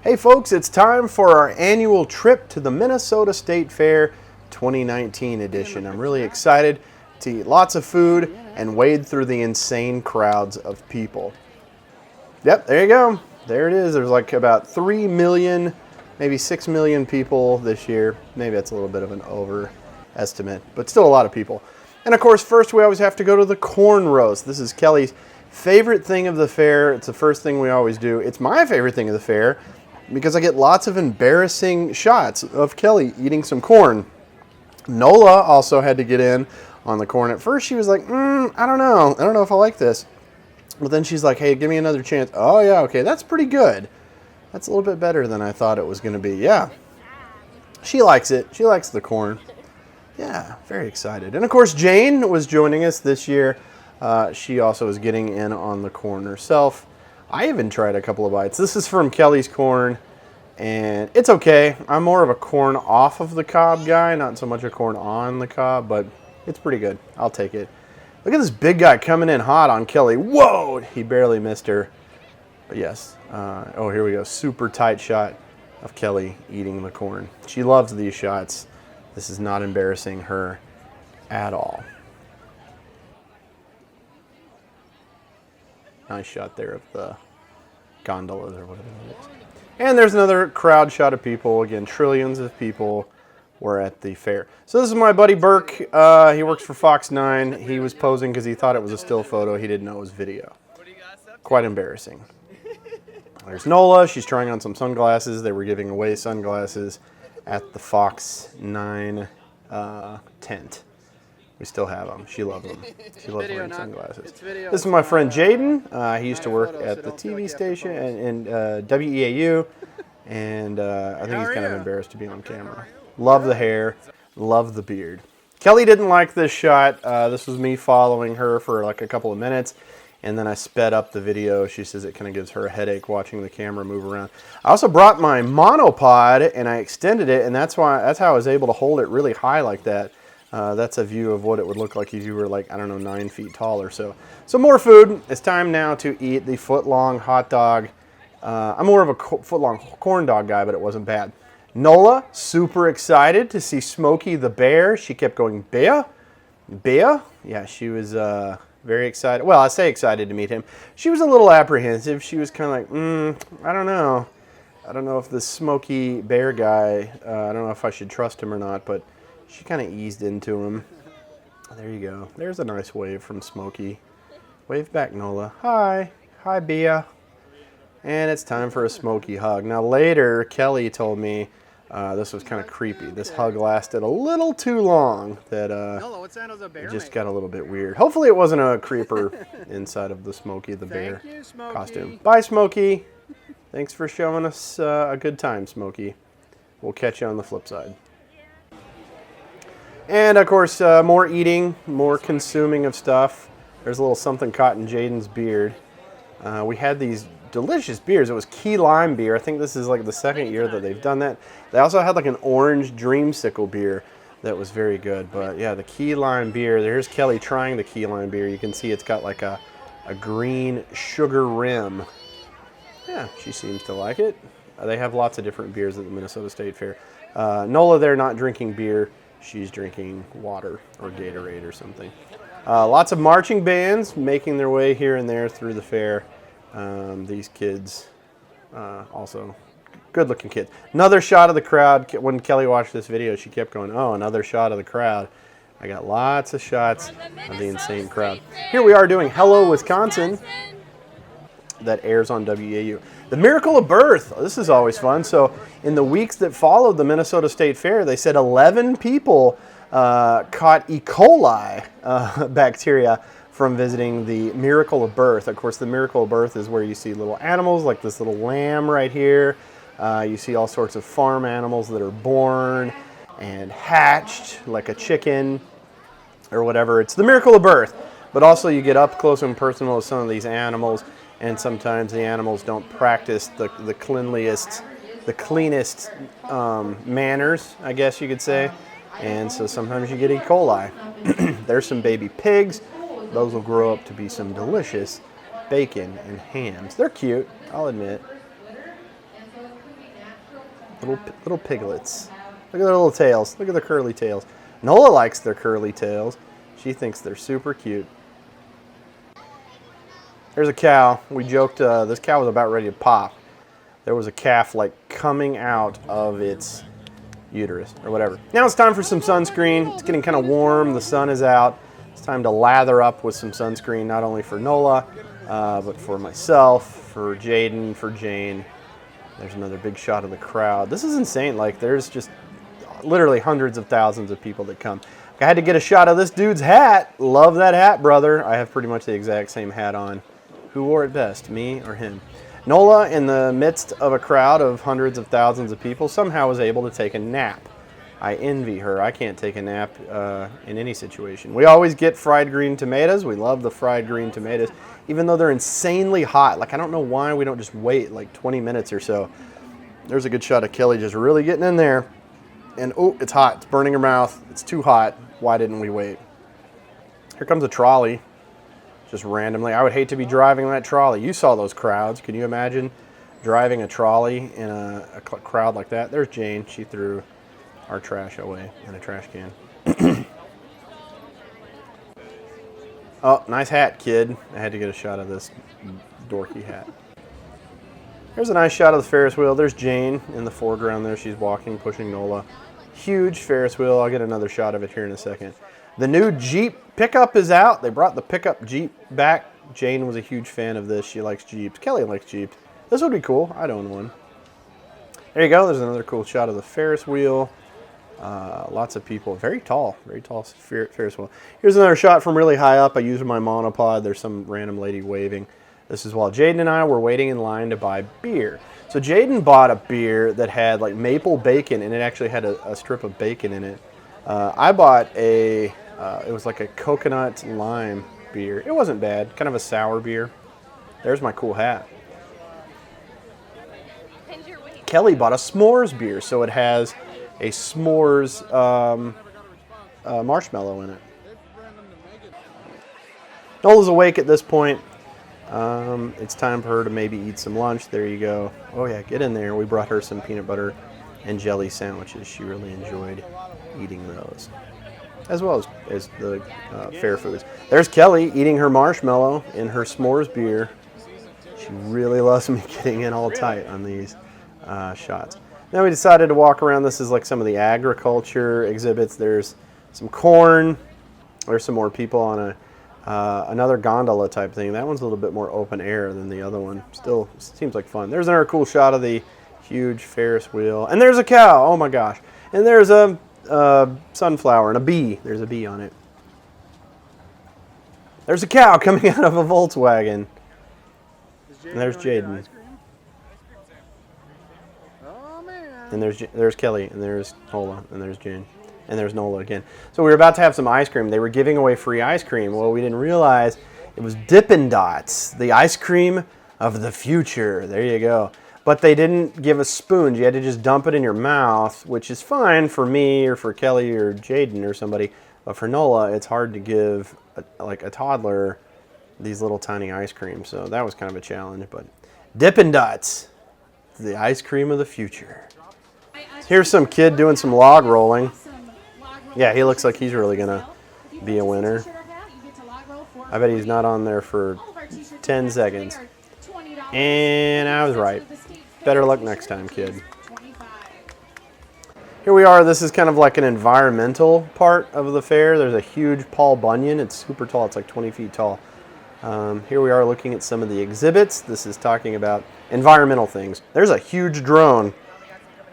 Hey folks, it's time for our annual trip to the Minnesota State Fair 2019 edition. I'm really excited to eat lots of food and wade through the insane crowds of people. Yep, there you go. There it is. There's like about 3 million, maybe 6 million people this year. Maybe that's a little bit of an overestimate, but still a lot of people. And of course, first we always have to go to the corn roast. This is Kelly's favorite thing of the fair. It's the first thing we always do. It's my favorite thing of the fair because I get lots of embarrassing shots of Kelly eating some corn. Nola also had to get in on the corn. At first she was like, I don't know. I don't know if I like this. But then she's like, hey, give me another chance. Oh yeah, okay, that's pretty good. That's a little bit better than I thought it was going to be. Yeah, she likes it. She likes the corn. Yeah, very excited. And of course, Jane was joining us this year. She also is getting in on the corn herself. I even tried a couple of bites. This is from Kelly's corn, and it's okay. I'm more of a corn off of the cob guy, not so much a corn on the cob, but it's pretty good. I'll take it. Look at this big guy coming in hot on Kelly. Whoa! He barely missed her. But yes. Oh, here we go. Super tight shot of Kelly eating the corn. She loves these shots. This is not embarrassing her at all. Nice shot there of the gondolas or whatever it is. And there's another crowd shot of people. Again, trillions of people were at the fair. So this is my buddy Burke. He works for Fox 9. He was posing because he thought it was a still photo. He didn't know it was video. Quite embarrassing. There's Nola. She's trying on some sunglasses. They were giving away sunglasses at the Fox 9 tent. We still have them. She loves them. She loves wearing sunglasses. This is my friend Jaden. He used to work at the TV station in WEAU, and I think he's kind of embarrassed to be on camera. Love the hair. Love the beard. Kelly didn't like this shot. This was me following her for like a couple of minutes, and then I sped up the video. She says it kind of gives her a headache watching the camera move around. I also brought my monopod, and I extended it, and that's how I was able to hold it really high like that. That's a view of what it would look like if you were like, I don't know, 9 feet tall or so. So more food. It's time now to eat the foot-long hot dog. I'm more of a foot-long corn dog guy, but it wasn't bad. Nola, super excited to see Smokey the bear. She kept going, bear? Bear? Yeah, she was very excited. Well, I say excited to meet him. She was a little apprehensive. She was kind of like, I don't know. I don't know if this Smokey bear guy, I don't know if I should trust him or not, but she kind of eased into him. There you go. There's a nice wave from Smokey. Wave back, Nola. Hi. Hi, Bea. And it's time for a Smokey hug. Now later, Kelly told me this was kind of creepy. This hug lasted a little too long. That it just got a little bit weird. Hopefully it wasn't a creeper inside of the Smokey the Bear costume. Bye, Smokey. Thanks for showing us a good time, Smokey. We'll catch you on the flip side. And of course, more eating, more consuming of stuff. There's a little something caught in Jaden's beard. We had these delicious beers. It was key lime beer. I think this is like the second year that they've done that. They also had like an orange dreamsicle beer that was very good. But yeah, the key lime beer. There's Kelly trying the key lime beer. You can see it's got like a green sugar rim. Yeah, she seems to like it. They have lots of different beers at the Minnesota State Fair. Nola, they're not drinking beer. She's drinking water or Gatorade or something. Lots of marching bands making their way here and there through the fair. These kids, also good-looking kids. Another shot of the crowd. When Kelly watched this video, she kept going, oh, another shot of the crowd. I got lots of shots of the insane crowd. Here we are doing Hello, Wisconsin. That airs on WEAU. The Miracle of Birth. This is always fun. So in the weeks that followed the Minnesota State Fair, they said 11 people caught E. coli bacteria from visiting the Miracle of Birth. Of course, the Miracle of Birth is where you see little animals like this little lamb right here. You see all sorts of farm animals that are born and hatched like a chicken or whatever. It's the Miracle of Birth. But also you get up close and personal with some of these animals. And sometimes the animals don't practice the cleanest manners, I guess you could say. And so sometimes you get E. coli. There's some baby pigs. Those will grow up to be some delicious bacon and hams. They're cute, I'll admit. Little piglets. Look at their little tails. Look at their curly tails. Nola likes their curly tails. She thinks they're super cute. There's a cow. We joked this cow was about ready to pop. There was a calf like coming out of its uterus or whatever. Now it's time for some sunscreen. It's getting kind of warm. The sun is out. It's time to lather up with some sunscreen, not only for Nola, but for myself, for Jaden, for Jane. There's another big shot of the crowd. This is insane. Like, there's just literally hundreds of thousands of people that come. I had to get a shot of this dude's hat. Love that hat, brother. I have pretty much the exact same hat on. Who wore it best, me or him? Nola, in the midst of a crowd of hundreds of thousands of people, somehow was able to take a nap. I envy her. I can't take a nap in any situation. We always get fried green tomatoes. We love the fried green tomatoes, even though they're insanely hot. Like, I don't know why we don't just wait like 20 minutes or so. There's a good shot of Kelly just really getting in there. And, oh, it's hot. It's burning her mouth. It's too hot. Why didn't we wait? Here comes a trolley. Just randomly. I would hate to be driving that trolley. You saw those crowds. Can you imagine driving a trolley in a crowd like that? There's Jane. She threw our trash away in a trash can. Oh, nice hat, kid. I had to get a shot of this dorky hat. Here's a nice shot of the Ferris wheel. There's Jane in the foreground there. She's walking, pushing Nola. Huge Ferris wheel. I'll get another shot of it here in a second. The new Jeep pickup is out. They brought the pickup Jeep back. Jane was a huge fan of this. She likes Jeeps. Kelly likes Jeeps. This would be cool. I'd own one. There you go. There's another cool shot of the Ferris wheel. Lots of people. Very tall Ferris wheel. Here's another shot from really high up. I used my monopod. There's some random lady waving. This is while Jaden and I were waiting in line to buy beer. So Jaden bought a beer that had like maple bacon, and it actually had a strip of bacon in it. I bought it was like a coconut lime beer. It wasn't bad, kind of a sour beer. There's my cool hat. Kelly bought a s'mores beer, so it has a s'mores marshmallow in it. Nola's awake at this point. It's time for her to maybe eat some lunch. There you go. Oh yeah, get in there. We brought her some peanut butter and jelly sandwiches. She really enjoyed eating those, as well as the fair foods. There's Kelly eating her marshmallow in her s'mores beer. She really loves me getting in all tight on these shots. Then we decided to walk around. This is like some of the agriculture exhibits. There's some corn. There's some more people on another gondola type thing. That one's a little bit more open air than the other one. Still seems like fun. There's another cool shot of the huge Ferris wheel. And there's a cow. Oh my gosh. And there's a sunflower and a bee. There's a bee on it. There's a cow coming out of a Volkswagen. And there's Jaden. And there's Kelly, and there's Nola, and there's Jane, and there's Nola again. So we were about to have some ice cream. They were giving away free ice cream. Well, we didn't realize it was Dippin' Dots, the ice cream of the future. There you go. But they didn't give us spoons. You had to just dump it in your mouth, which is fine for me or for Kelly or Jaden or somebody. But for Nola, it's hard to give like a toddler these little tiny ice creams. So that was kind of a challenge. But Dippin' Dots, the ice cream of the future. Here's some kid doing some log rolling. Yeah, he looks like he's really going to be a winner. I bet he's not on there for 10 seconds. And I was right. Better luck next time, kid. Here we are. This is kind of like an environmental part of the fair. There's a huge Paul Bunyan. It's super tall. It's like 20 feet tall. Here we are looking at some of the exhibits. This is talking about environmental things. There's a huge drone.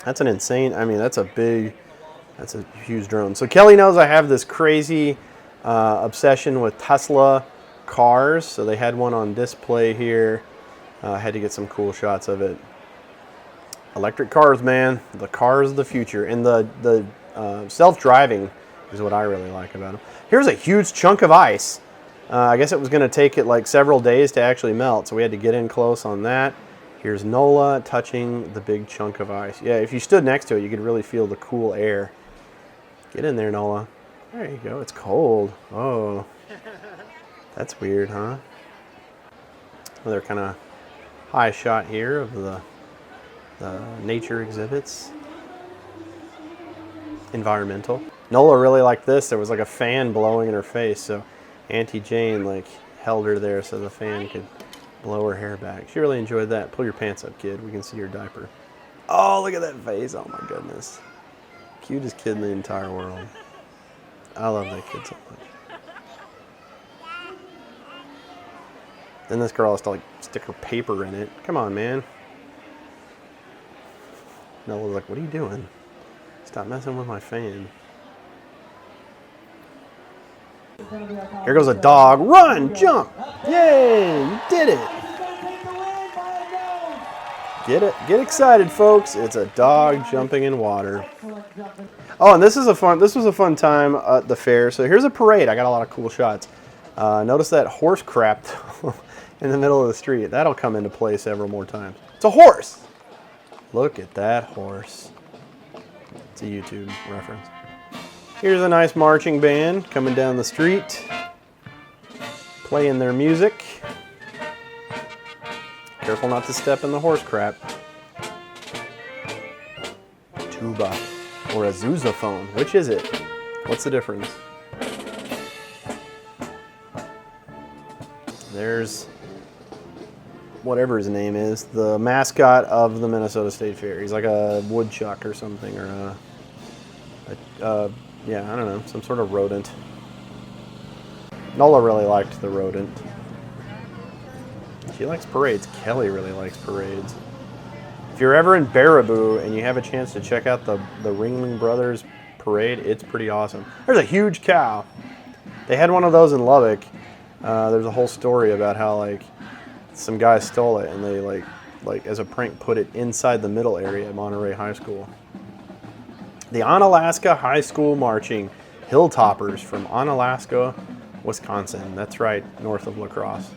That's an insane, I mean, that's a huge drone. So Kelly knows I have this crazy obsession with Tesla cars. So they had one on display here. I had to get some cool shots of it. Electric cars, man. The cars of the future. And the self-driving is what I really like about them. Here's a huge chunk of ice. I guess it was going to take it like several days to actually melt. So we had to get in close on that. Here's Nola touching the big chunk of ice. Yeah, if you stood next to it, you could really feel the cool air. Get in there, Nola. There you go. It's cold. Oh, that's weird, huh? Another kind of high shot here of the nature exhibits. Environmental. Nola really liked this. There was like a fan blowing in her face, so Auntie Jane like held her there so the fan could blow her hair back. She really enjoyed that. Pull your pants up, kid. We can see your diaper. Oh, look at that face. Oh my goodness. Cutest kid in the entire world. I love that kid so much. Then this girl has to like stick her paper in it. Come on, man. Nola's like, what are you doing? Stop messing with my fan. Here goes a dog. Run! Jump! Yay! You did it! Get excited, folks. It's a dog jumping in water. Oh, and this was a fun time at the fair. So here's a parade. I got a lot of cool shots. Notice that horse crap in the middle of the street. That'll come into play several more times. It's a horse! Look at that horse. It's a YouTube reference. Here's a nice marching band coming down the street, playing their music. Careful not to step in the horse crap. Tuba or a sousaphone. Which is it? What's the difference? There's whatever his name is, the mascot of the Minnesota State Fair. He's like a woodchuck or something, or yeah, I don't know, some sort of rodent. Nola really liked the rodent. She likes parades. Kelly really likes parades. If you're ever in Baraboo and you have a chance to check out the Ringling Brothers parade, it's pretty awesome. There's a huge cow. They had one of those in Lubbock. There's a whole story about how like some guy stole it and they like as a prank put it inside the middle area at Monterey High School. The Onalaska High School Marching Hilltoppers from Onalaska, Wisconsin. That's right, north of La Crosse.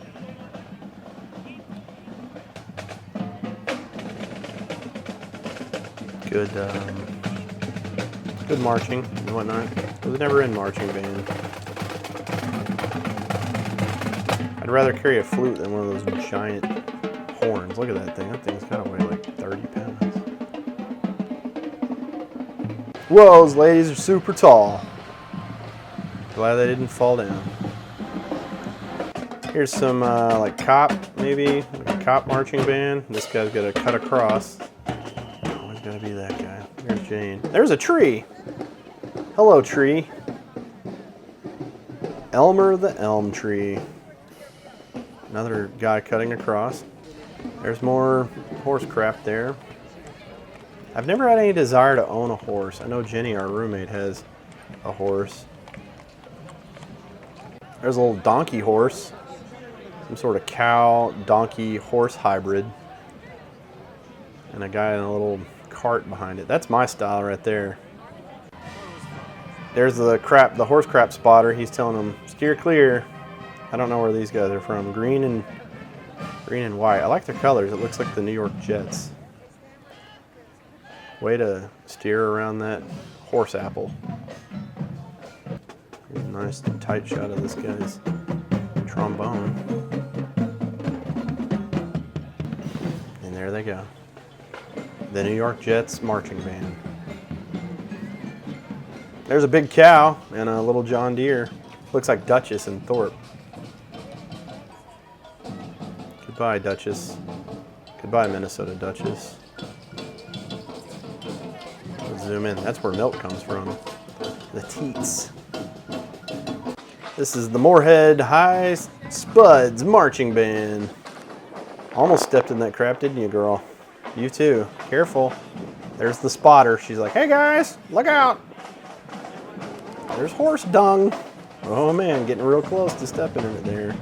Good marching and whatnot. I was never in marching band. I'd rather carry a flute than one of those giant horns. Look at that thing. That thing's got to weigh like 30 pounds. Whoa, those ladies are super tall. Glad they didn't fall down. Here's some like cop, maybe, like a cop marching band. This guy's got to cut across. Always got to be that guy. There's Jane. There's a tree. Hello, tree. Elmer the elm tree. Another guy cutting across. There's more horse crap there. I've never had any desire to own a horse. I know Jenny, our roommate, has a horse. There's a little donkey horse. Some sort of cow, donkey, horse hybrid. And a guy in a little cart behind it. That's my style right there. There's the horse crap spotter. He's telling them, steer clear. I don't know where these guys are from. Green and white. I like their colors. It looks like the New York Jets. Way to steer around that horse apple. Here's a nice tight shot of this guy's trombone. And there they go. The New York Jets marching band. There's a big cow and a little John Deere. Looks like Duchess and Thorpe. Goodbye, Duchess. Goodbye, Minnesota Duchess. Let's zoom in. That's where milk comes from. The teats. This is the Moorhead High Spuds Marching Band. Almost stepped in that crap, didn't you, girl? You too. Careful. There's the spotter. She's like, hey guys, look out. There's horse dung. Oh man, getting real close to stepping in it there.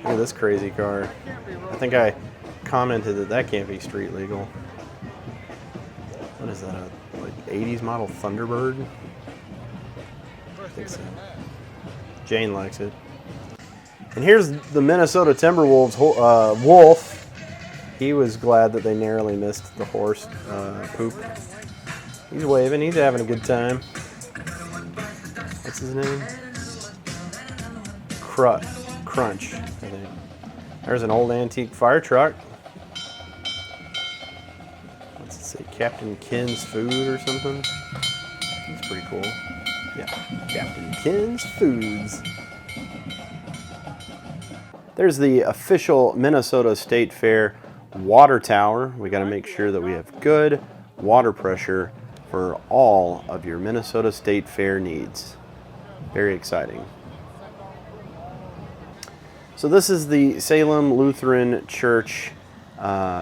Look at this crazy car. I think I commented that can't be street legal. What is that, a like 80s model Thunderbird? I think so. Jane likes it. And here's the Minnesota Timberwolves wolf. He was glad that they narrowly missed the horse poop. He's waving, he's having a good time. What's his name? Crunch, I think. There's an old antique fire truck. What's it say? Captain Ken's Food or something? That's pretty cool. Yeah, Captain Ken's Foods. There's the official Minnesota State Fair water tower. We got to make sure that we have good water pressure for all of your Minnesota State Fair needs. Very exciting. So this is the Salem Lutheran Church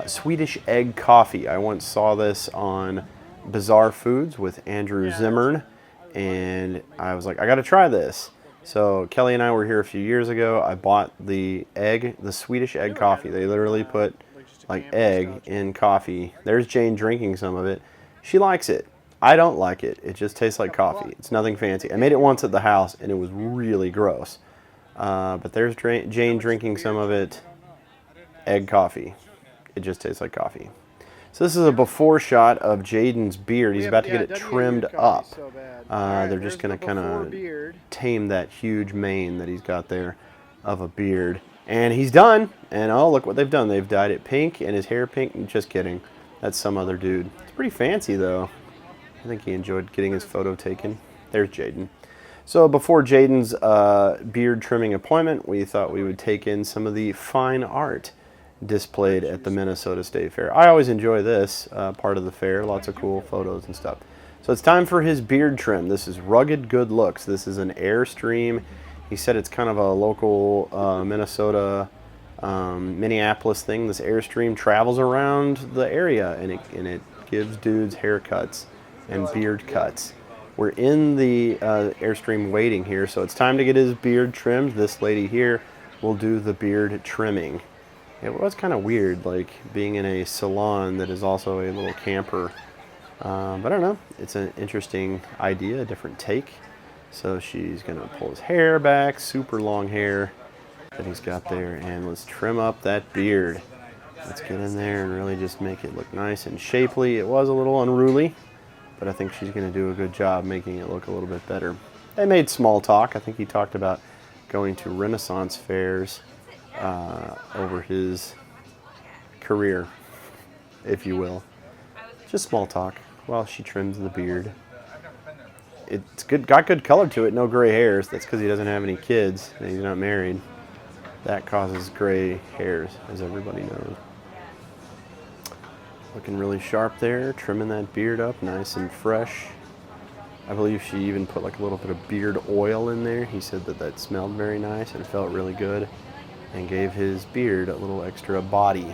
Swedish egg coffee. I once saw this on Bizarre Foods with Andrew Zimmern, and I was like, I got to try this. So Kelly and I were here a few years ago. I bought the Swedish egg coffee. They literally put like egg in coffee. There's Jane drinking some of it. She likes it. I don't like it. It just tastes like coffee. It's nothing fancy. I made it once at the house, and it was really gross. But there's Jane drinking some of it. Egg coffee. It just tastes like coffee. So this is a before shot of Jaden's beard. He's about to get it trimmed up. They're just going to kind of tame that huge mane that he's got there of a beard. And he's done. And oh, look what they've done. They've dyed it pink and his hair pink. Just kidding. That's some other dude. It's pretty fancy, though. I think he enjoyed getting his photo taken. There's Jaden. So before Jaden's beard trimming appointment, we thought we would take in some of the fine art displayed at the Minnesota State Fair. I always enjoy this part of the fair. Lots of cool photos and stuff. So it's time for his beard trim. This is Rugged Good Looks. This is an Airstream. He said it's kind of a local Minnesota, Minneapolis thing. This Airstream travels around the area, and it gives dudes haircuts and beard cuts. We're in the Airstream waiting here, so it's time to get his beard trimmed. This lady here will do the beard trimming. It was kind of weird, like being in a salon that is also a little camper. But I don't know. It's an interesting idea, a different take. So she's going to pull his hair back, super long hair that he's got there, and let's trim up that beard. Let's get in there and really just make it look nice and shapely. It was a little unruly, but I think she's going to do a good job making it look a little bit better. They made small talk. I think he talked about going to Renaissance fairs over his career, if you will. Just small talk while she trims the beard. It's good, got good color to it, no gray hairs. That's because he doesn't have any kids and he's not married. That causes gray hairs, as everybody knows. Looking really sharp there, trimming that beard up nice and fresh. I believe she even put like a little bit of beard oil in there. He said that smelled very nice and felt really good and gave his beard a little extra body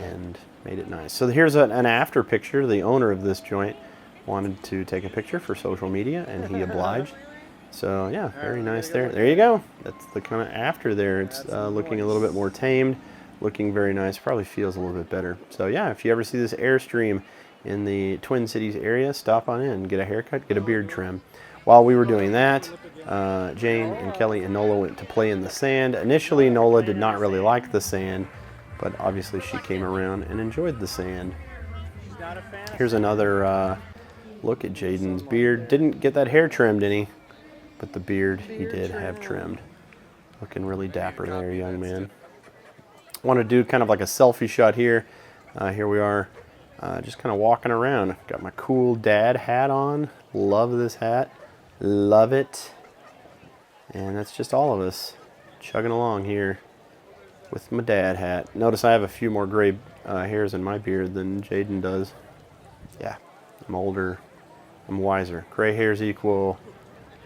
and made it nice. So here's an after picture. The owner of this joint wanted to take a picture for social media, and he obliged. So yeah, very nice there. There you go. That's the kind of after there. It's looking a little bit more tamed, looking very nice. Probably feels a little bit better. So yeah, if you ever see this Airstream in the Twin Cities area, stop on in, get a haircut, get a beard trim. While we were doing that, Jane and Kelly and Nola went to play in the sand. Initially, Nola did not really like the sand, but obviously she came around and enjoyed the sand. Here's another look at Jaden's beard. Didn't get that hair trimmed any, but the beard he did have trimmed. Looking really dapper there, young man. Want to do kind of like a selfie shot here. Here we are, just kind of walking around. Got my cool dad hat on. Love this hat. Love it. And that's just all of us chugging along here with my dad hat. Notice I have a few more gray hairs in my beard than Jaden does. Yeah, I'm older. I'm wiser. Gray hairs equal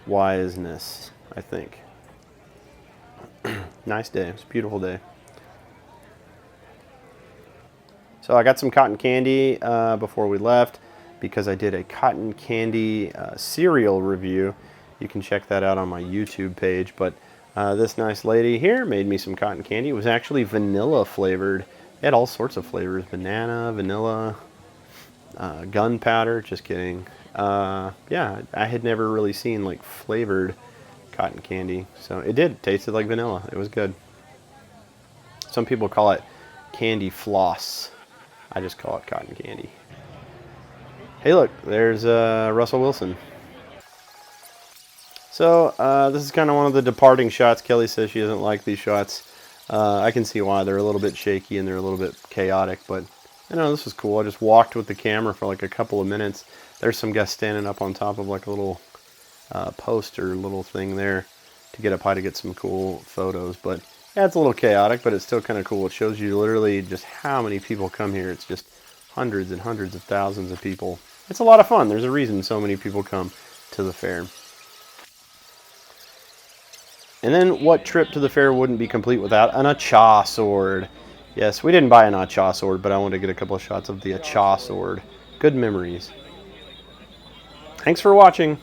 wiseness, I think. Nice day. It's a beautiful day. So I got some cotton candy before we left because I did a cotton candy cereal review. You can check that out on my YouTube page. But this nice lady here made me some cotton candy. It was actually vanilla flavored. It had all sorts of flavors. Banana, vanilla, gunpowder. Just kidding. Yeah, I had never really seen like flavored cotton candy. So it did. It tasted like vanilla. It was good. Some people call it candy floss. I just call it cotton candy. Hey look, there's Russell Wilson. So this is kind of one of the departing shots. Kelly says she doesn't like these shots. I can see why they're a little bit shaky and they're a little bit chaotic, but I know this was cool. I just walked with the camera for like a couple of minutes. There's some guy standing up on top of like a little poster little thing there to get up high to get some cool photos. But yeah, it's a little chaotic, but it's still kind of cool. It shows you literally just how many people come here. It's just hundreds and hundreds of thousands of people. It's a lot of fun. There's a reason so many people come to the fair. And then what trip to the fair wouldn't be complete without an Acha sword? Yes, we didn't buy an Acha sword, but I wanted to get a couple of shots of the Acha sword. Good memories. Thanks for watching.